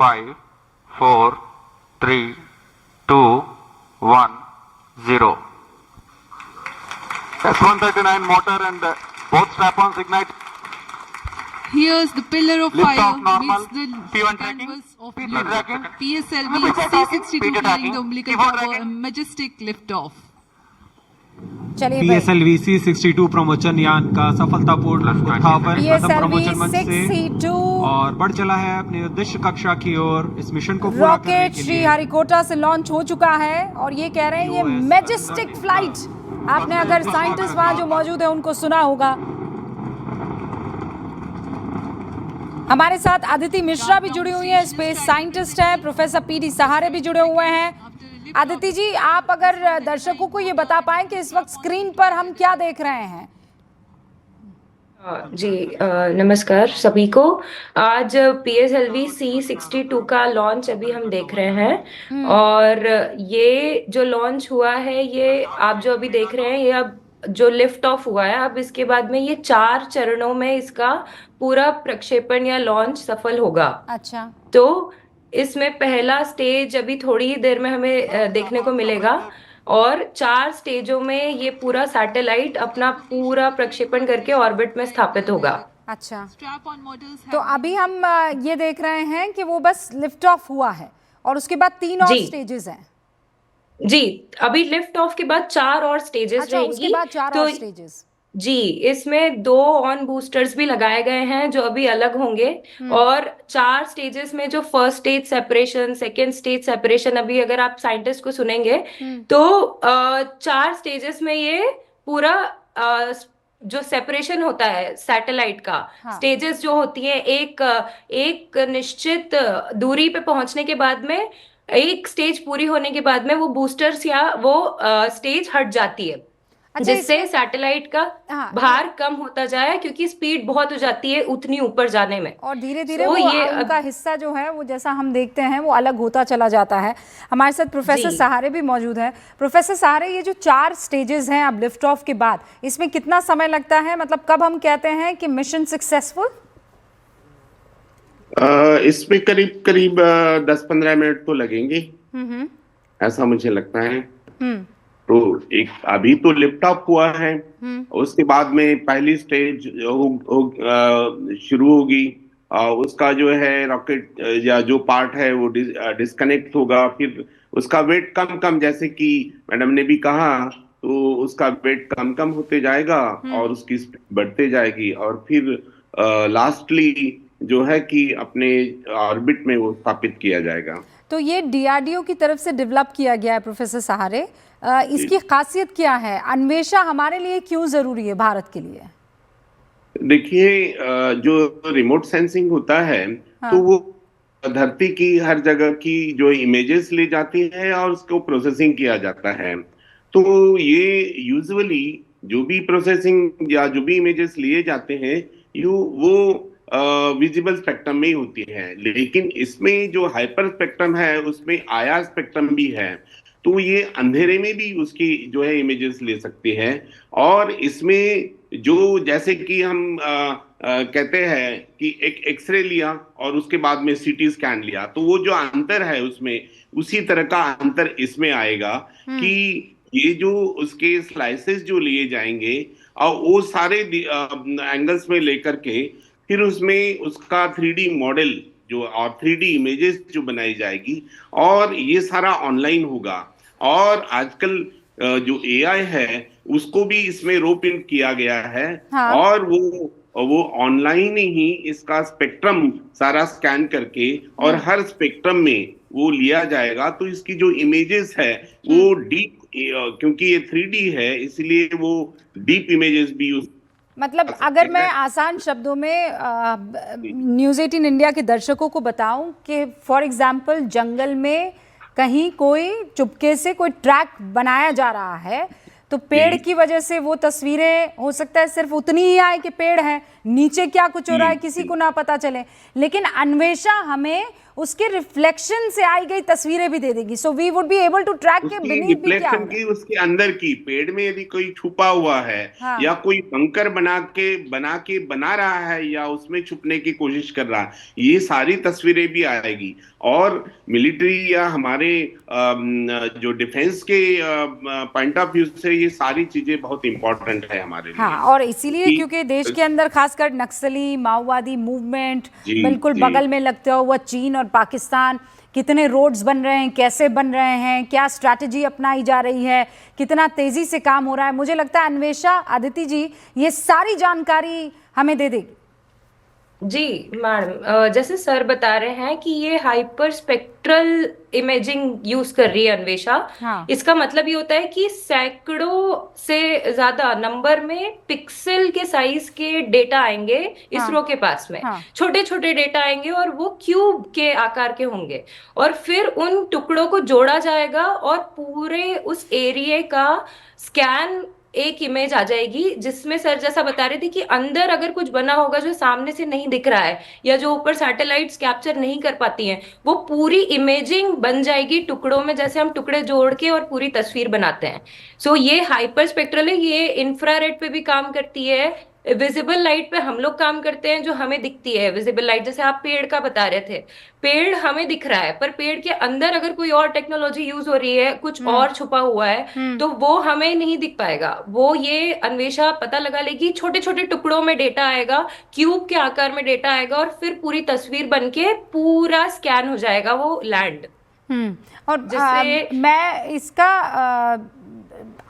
5, 4, 3, 2, 1, 0. S139 motor and both strap-ons ignite. Here's the pillar of Lift fire off normal. meets the P1 tracking. canvas of P2 blue. tracking. PSLV P2 tracking. C62 P2 flying tracking. the umbilical P4 tower, a tracking. majestic liftoff. चलिए भाई PSLV C62 प्रमोचन यान का सफलतापूर्ण उत्थापन प्रथम PSLV प्रमोचन मंच से 6C2 और बढ़ चला है अपनी उद्देश्य कक्षा की ओर। इस मिशन को पूरा करने रॉकेट के श्री लिए हरिकोटा से लॉन्च हो चुका है और ये कह रहे हैं ये US मैजेस्टिक फ्लाइट। आपने अगर साइंटिस्ट वहां जो मौजूद है उनको सुना होगा। हमारे साथ अदिति मिश्रा भी जुड़ी हुई है, स्पेस साइंटिस्ट है, प्रोफेसर पीडी सहारे भी जुड़े हुए हैं। अदिति जी, आप अगर दर्शकों को ये बता पाएं कि इस वक्त स्क्रीन पर हम क्या देख रहे हैं। जी नमस्कार सभी को। आज PSLV C62 का लॉन्च अभी हम देख रहे हैं और ये जो लॉन्च हुआ है, ये आप जो अभी देख रहे हैं, ये अब जो लिफ्ट ऑफ हुआ है, अब इसके बाद में ये 4 चरणों में इसका पूरा प्रक्षेपण या लॉन्च सफल होगा। अच्छा, तो इसमें पहला स्टेज अभी थोड़ी ही देर में हमें देखने को मिलेगा और 4 स्टेजों में ये पूरा सैटेलाइट अपना पूरा प्रक्षेपण करके ऑर्बिट में स्थापित होगा। अच्छा, Strap-on models तो have अभी हम ये देख रहे हैं कि वो बस लिफ्ट ऑफ हुआ है और उसके बाद 3 और जी। स्टेजेस हैं। जी, अभी लिफ्ट ऑफ के बाद 4 और स्टेजेस अच्छा, उसके रहेंगी। बाद 4 तो और स्टेजेस। जी, इसमें 2 ऑन बूस्टर्स भी लगाए गए हैं जो अभी अलग होंगे और 4 स्टेजेस में जो first stage separation, second stage separation, अभी अगर आप साइंटिस्ट को सुनेंगे तो 4 स्टेजेस में ये पूरा जो सेपरेशन होता है सैटेलाइट का, हाँ। स्टेजेस जो होती है एक निश्चित दूरी पे पहुंचने के बाद में, एक स्टेज पूरी होने के बाद में वो बूस्टर्स या वो स्टेज हट जाती है, अच्छा, जिससे इसमें- सैटेलाइट का हाँ, भार कम होता जाए, क्योंकि स्पीड बहुत हो जाती है उतनी ऊपर जाने में। और धीरे धीरे तो वो ये उनका हिस्सा जो है वो जैसा हम देखते हैं वो अलग होता चला जाता है। हमारे साथ प्रोफेसर जी। सहारे भी मौजूद हैं। प्रोफेसर सहारे, ये जो 4 स्टेजेस हैं अब लिफ्ट ऑफ के बाद, इसमें कितना समय लगता है? मतलब कब हम कहते हैं कि मिशन सक्सेसफुल? इसमें करीब करीब 10-15 मिनट तो लगेंगे, ऐसा मुझे लगता है। तो एक अभी तो लिफ्ट ऑफ हुआ है, उसके बाद में पहली स्टेज शुरू होगी। उसका जो है रॉकेट या जो पार्ट है वो डिस्कनेक्ट होगा, फिर उसका वेट कम कम, जैसे कि मैडम ने भी कहा, तो उसका वेट कम कम होते जाएगा और उसकी स्पीड बढ़ते जाएगी और फिर लास्टली जो है कि अपने ऑर्बिट में वो स्थापित किया जाएगा। तो ये DRDO की तरफ से डेवलप किया गया है प्रोफेसर सहारे। इसकी खासियत क्या है? अन्वेषा हमारे लिए क्यों जरूरी है, भारत के लिए? देखिए, जो रिमोट सेंसिंग होता है, हाँ। तो वो धरती की हर जगह की जो इमेजेस ले जाती है और उसको प्रोसेसिंग किया जाता है। तो ये यूजुअली जो भी प्रोसेसिंग या जो भी इमेजेस लिए जाते हैं, वो विजिबल स्पेक्ट्रम में ही होती है, लेकिन इसमें जो हाइपर स्पेक्ट्रम है उसमें IR स्पेक्ट्रम भी है, तो ये अंधेरे में भी उसकी जो है इमेजेस ले सकते हैं। और इसमें जो जैसे कि हम कहते हैं कि एक एक्सरे लिया और उसके बाद में CT स्कैन लिया, तो वो जो अंतर है उसमें, उसी तरह का अंतर इसमें आएगा कि ये जो उसके स्लाइसेस जो लिए जाएंगे और वो सारे एंगल्स में लेकर के फिर उसमें उसका 3D मॉडल जो और 3D इमेजेस जो बनाई जाएगी और ये सारा ऑनलाइन होगा। और आजकल जो AI है उसको भी इसमें रोप इन किया गया है। हाँ। और वो ऑनलाइन ही इसका स्पेक्ट्रम सारा स्कैन करके और हर स्पेक्ट्रम में वो लिया जाएगा, तो इसकी जो इमेजेस है वो डीप, क्योंकि ये 3D है इसलिए वो डीप इमेजेस भी यूज। मतलब अगर मैं आसान शब्दों में न्यूज़ 18 इंडिया के दर्शकों को बताऊं कि फॉर एग्जांपल जंगल में कहीं कोई चुपके से कोई ट्रैक बनाया जा रहा है, तो पेड़ की वजह से वो तस्वीरें हो सकता है सिर्फ उतनी ही आए कि पेड़ है, नीचे क्या कुछ हो रहा है किसी को ना पता चले, लेकिन अन्वेषा हमें उसके रिफ्लेक्शन से आई गई तस्वीरें भी दे देगी, so we would be able to track के बीनीथ भी क्या रिफ्लेक्शन हो की, उसके अंदर की पेड़ में यदि कोई छुपा हुआ है, हाँ। या कोई बंकर बना रहा है, या उसमें छुपने की कोशिश कर रहा है, ये सारी तस्वीरें भी आएगी। और मिलिट्री या हमारे जो डिफेंस के पॉइंट ऑफ व्यू से ये सारी चीजें बहुत इंपॉर्टेंट है हमारे लिए। हाँ, और इसीलिए क्योंकि देश के अंदर खासकर नक्सली माओवादी मूवमेंट बिल्कुल बगल में लगते हुआ चीन और पाकिस्तान, कितने रोड्स बन रहे हैं, कैसे बन रहे हैं, क्या स्ट्रैटेजी अपनाई जा रही है, कितना तेजी से काम हो रहा है, मुझे लगता है अन्वेषा, अदिति जी ये सारी जानकारी हमें दे देगी। जी मैडम, जैसे सर बता रहे हैं कि ये हाइपर स्पेक्ट्रल इमेजिंग यूज कर रही है अन्वेषा। हाँ। इसका मतलब ये होता है कि सैकड़ों से ज्यादा नंबर में पिक्सल के साइज के डेटा आएंगे इसरो के पास में। हाँ। छोटे छोटे डेटा आएंगे और वो क्यूब के आकार के होंगे, और फिर उन टुकड़ों को जोड़ा जाएगा और पूरे उस एरिया का स्कैन, एक इमेज आ जाएगी जिसमें सर जैसा बता रहे थे कि अंदर अगर कुछ बना होगा जो सामने से नहीं दिख रहा है या जो ऊपर सैटेलाइट्स कैप्चर नहीं कर पाती हैं, वो पूरी इमेजिंग बन जाएगी टुकड़ों में, जैसे हम टुकड़े जोड़ के और पूरी तस्वीर बनाते हैं। सो ये हाइपर स्पेक्ट्रल है, ये इंफ्रारेड पे भी काम करती है, विजिबल लाइट पे हम लोग काम करते हैं जो हमें दिखती है विजिबल लाइट, जैसे आप पेड़ का बता रहे थे, पेड़ हमें दिख रहा है पर पेड़ के अंदर अगर कोई और टेक्नोलॉजी यूज हो रही है, कुछ और छुपा हुआ है, तो वो हमें नहीं दिख पाएगा। वो ये अन्वेषा पता लगा लेगी, छोटे छोटे टुकड़ों में डेटा आएगा, क्यूब के आकार में डेटा आएगा, और फिर पूरी तस्वीर बन के पूरा स्कैन हो जाएगा वो लैंड। और जैसे मैं इसका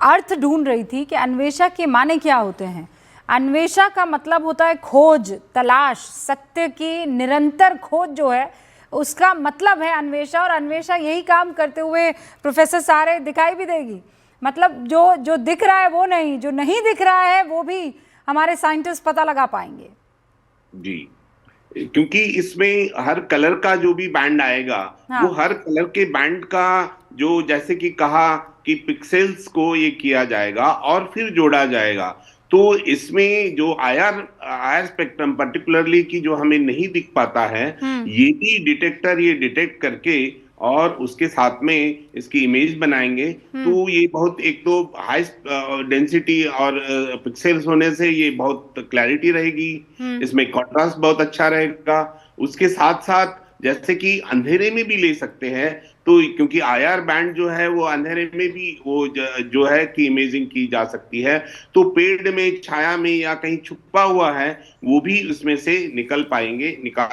अर्थ ढूंढ रही थी कि अन्वेषा के माने क्या होते हैं। अन्वेषा का मतलब होता है खोज, तलाश, सत्य की निरंतर खोज जो है उसका मतलब है अन्वेषा, और अन्वेषा यही काम करते हुए प्रोफेसर सारे दिखाई भी देगी। मतलब जो दिख रहा है वो नहीं, जो नहीं दिख रहा है वो भी हमारे साइंटिस्ट पता लगा पाएंगे। जी, क्योंकि इसमें हर कलर का जो भी बैंड आएगा, हाँ। वो हर कलर के बैंड का जो, जैसे कि कहा कि पिक्सेल्स को ये किया जाएगा और फिर जोड़ा जाएगा, तो इसमें जो आईआर स्पेक्ट्रम पर्टिकुलरली की जो हमें नहीं दिख पाता है, ये भी डिटेक्टर ये डिटेक्ट करके और उसके साथ में इसकी इमेज बनाएंगे। तो ये बहुत, एक तो हाई डेंसिटी और पिक्सेल्स होने से ये बहुत क्लैरिटी रहेगी, इसमें कॉन्ट्रास्ट बहुत अच्छा रहेगा। उसके साथ साथ जैसे कि अंधेरे में भी ले सकते हैं, तो क्योंकि आईआर बैंड जो है वो अंधेरे में भी वो जो है कि इमेजिंग की जा सकती है, तो पेड़ में, छाया में या कहीं छुपा हुआ है वो भी उसमें से निकाल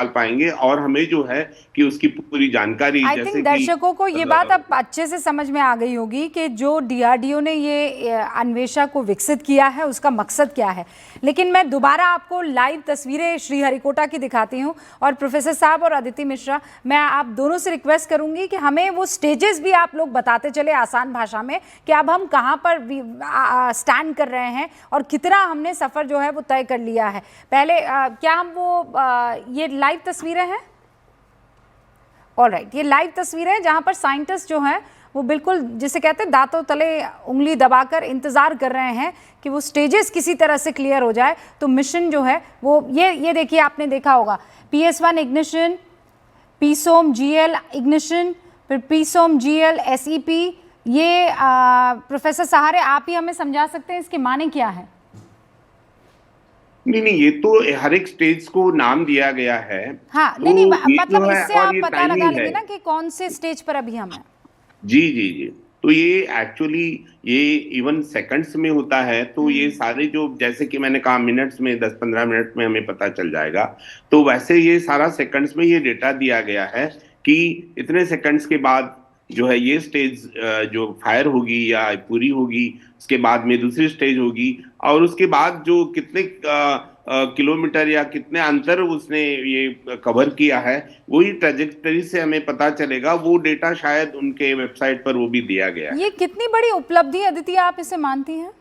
पाएंगे और हमें जो है कि उसकी पूरी जानकारी, आई जैसे थिंक दर्शकों को ये बात अब अच्छे से समझ में आ गई होगी कि जो डीआरडीओ ने ये अन्वेषा को विकसित किया है उसका मकसद क्या है। लेकिन मैं दोबारा आपको लाइव तस्वीरें श्रीहरिकोटा की दिखाती हूँ, और प्रोफेसर साहब और अदिति मिश्रा, मैं आप दोनों से रिक्वेस्ट करूंगी कि हमें वो स्टेजेस भी आप लोग बताते चले आसान भाषा में कि अब हम कहाँ पर स्टैंड कर रहे हैं और कितना हमने सफ़र जो है वो तय कर लिया है। पहले क्या हम वो ये लाइव तस्वीरें हैं? ऑलराइट, ये लाइव तस्वीरें हैं जहाँ पर साइंटिस्ट जो हैं वो बिल्कुल जिसे कहते हैं दांतों तले उंगली दबाकर इंतज़ार कर रहे हैं कि वो स्टेजेस किसी तरह से क्लियर हो जाए तो मिशन जो है वो ये देखिए, आपने देखा होगा PS1 इग्निशन, पीसोम GL इग्निशन, फिर पीसोम GL SEP। ये प्रोफेसर सहारे आप ही हमें समझा सकते हैं इसके माने क्या है? नहीं, ये तो हर एक स्टेज को नाम दिया गया है। हाँ, तो नहीं, ये मतलब जो है, इससे और आप ये पता timing लगा लेंगे है। ना कि कौन से स्टेज पर अभी हम हैं। जी, तो ये एक्चुअली ये इवन सेकंड्स में होता है, तो ये सारे जो, जैसे कि मैंने कहा मिनट्स में, 10-15 मिनट में हमें पता चल जाएगा, तो वैसे ये सारा सेकंड्स में ये डेटा दिया गया है कि इतने सेकंड्स के बाद जो है ये स्टेज जो फायर होगी या पूरी होगी, उसके बाद में दूसरी स्टेज होगी, और उसके बाद जो कितने किलोमीटर या कितने अंतर उसने ये कवर किया है, वही ट्रैजेक्टरी से हमें पता चलेगा। वो डेटा शायद उनके वेबसाइट पर वो भी दिया गया है। ये कितनी बड़ी उपलब्धि अदिति आप इसे मानती हैं?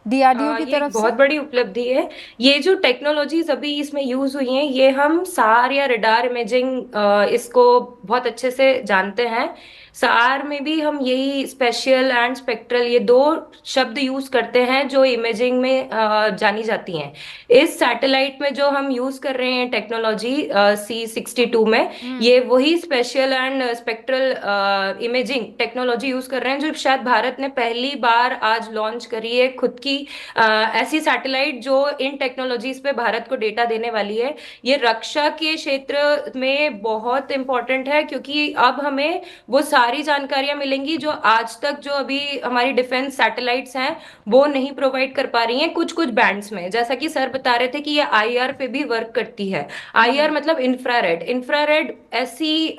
डीआरडीओ की ये तरफ एक से? बहुत बड़ी उपलब्धि है। ये जो टेक्नोलॉजीज अभी इसमें यूज हुई हैं, ये हम सार या रडार इमेजिंग इसको बहुत अच्छे से जानते हैं। सार में भी हम यही स्पेशियल एंड स्पेक्ट्रल, ये दो शब्द यूज करते हैं जो इमेजिंग में जानी जाती हैं। इस सैटेलाइट में जो हम यूज कर रहे हैं टेक्नोलॉजी C62 में, ये वही spatial and spectral imaging technology use कर रहे हैं जो शायद भारत ने पहली बार आज लॉन्च करी है खुद की ऐसी सैटेलाइट जो इन टेक्नोलॉजीज पे भारत को डेटा देने वाली है। ये रक्षा के क्षेत्र में बहुत इंपॉर्टेंट है, क्योंकि अब हमें वो सारी जानकारियां मिलेंगी जो आज तक जो अभी हमारी डिफेंस सैटेलाइट्स हैं वो नहीं प्रोवाइड कर पा रही हैं कुछ कुछ बैंड्स में। जैसा कि सर बता रहे थे कि ये आईआर पे भी वर्क करती है। आईआर मतलब इंफ्रारेड। इंफ्रारेड ऐसी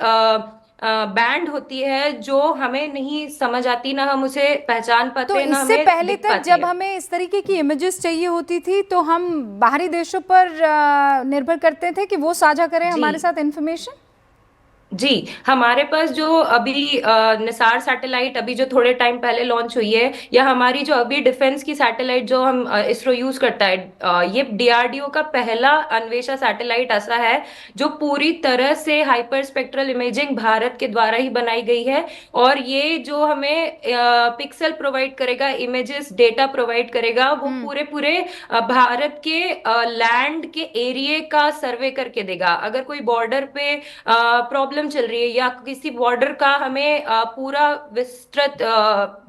बैंड होती है जो हमें नहीं समझ आती, ना हम उसे पहचान तो पाते, ना इससे हमें पहले दिख तक पाती जब है। हमें इस तरीके की इमेजेस चाहिए होती थी तो हम बाहरी देशों पर निर्भर करते थे कि वो साझा करें जी हमारे साथ इंफॉर्मेशन। जी, हमारे पास जो अभी निसार सैटेलाइट अभी जो थोड़े टाइम पहले लॉन्च हुई है, या हमारी जो अभी डिफेंस की सैटेलाइट जो हम इसरो यूज करता है, ये डीआरडीओ का पहला अन्वेषा सैटेलाइट ऐसा है जो पूरी तरह से हाइपर स्पेक्ट्रल इमेजिंग भारत के द्वारा ही बनाई गई है। और ये जो हमें पिक्सल प्रोवाइड करेगा, इमेजेस डेटा प्रोवाइड करेगा, वो पूरे पूरे भारत के लैंड के एरिया का सर्वे करके देगा। अगर कोई बॉर्डर पे प्रॉब्लम चल रही है या किसी बॉर्डर का हमें पूरा विस्तृत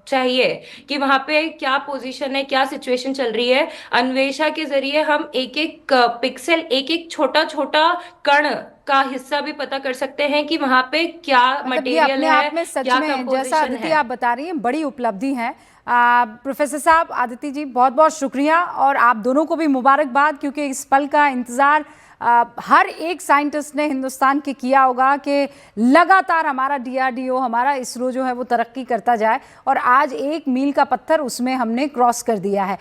चाहिए कि वहां पे क्या पोजीशन है, क्या सिचुएशन चल रही है, अन्वेषा के जरिए हम एक एक पिक्सल, एक एक छोटा छोटा कण का हिस्सा भी पता कर सकते हैं कि वहां पे क्या मतलब ये मटेरियल अपने है, आप में सच क्या में जैसा कंपोजिशन अदिति है। आप बता रही हैं बड़ी उपलब्धि है। प्रोफेसर साहब, अदिति जी, बहुत बहुत शुक्रिया और आप दोनों को भी मुबारकबाद, क्योंकि इस पल का इंतजार हर एक साइंटिस्ट ने हिंदुस्तान के किया होगा कि लगातार हमारा डीआरडीओ, हमारा इसरो जो है वो तरक्की करता जाए, और आज एक मील का पत्थर उसमें हमने क्रॉस कर दिया है।